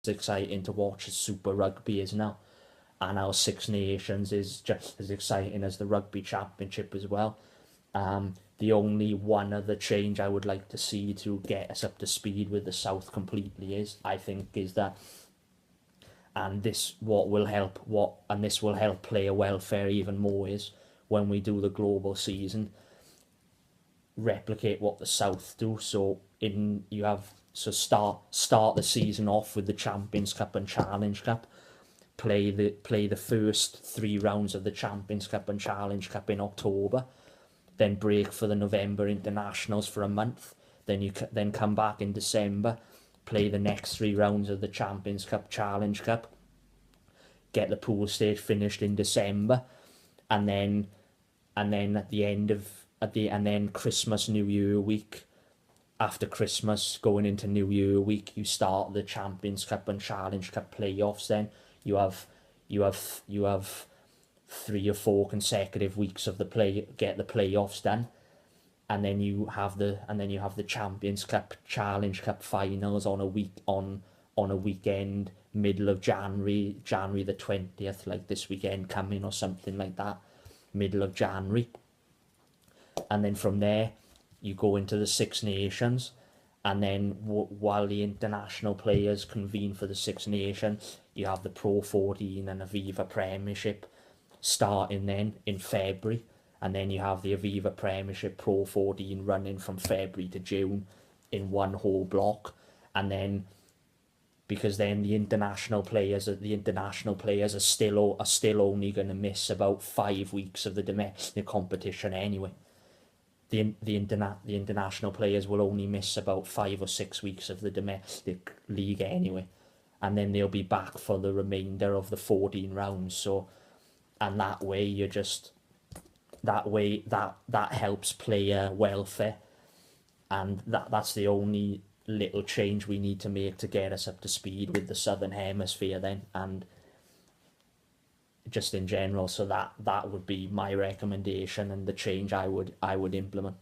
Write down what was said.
exciting to watch as Super Rugby is now, and our Six Nations is just as exciting as the Rugby Championship as well. The only one other change I would like to see to get us up to speed with the South completely is, I think, is that, and this will help player welfare even more, is when we do the global season, replicate what the South do. So start the season off with the Champions Cup and Challenge Cup, play the first 3 rounds of the Champions Cup and Challenge Cup in October, then break for the November internationals for a month, then you then come back in December, play the next 3 rounds of the Champions Cup, Challenge Cup, get the pool stage finished in December, and then Christmas, New Year week, after Christmas going into New Year week, you start the Champions Cup and Challenge Cup playoffs. Then you have 3 or 4 consecutive weeks of the playoffs done, and then you have the Champions Cup, Challenge Cup finals on a weekend, middle of January the 20th, like this weekend coming or something like that, middle of January. And then from there you go into the Six Nations, and then while the international players convene for the Six Nations, you have the Pro 14 and Aviva Premiership starting then in February, and then you have the Aviva Premiership Pro 14 running from February to June in one whole block. And then, because then the international players are still only going to miss about 5 weeks of the domestic competition anyway. The international players will only miss about 5 or 6 weeks of the domestic league anyway, and then they'll be back for the remainder of the 14 rounds. So, and that helps player welfare, and that's the only little change we need to make to get us up to speed with the Southern Hemisphere then, and just in general. So that would be my recommendation and the change I would implement.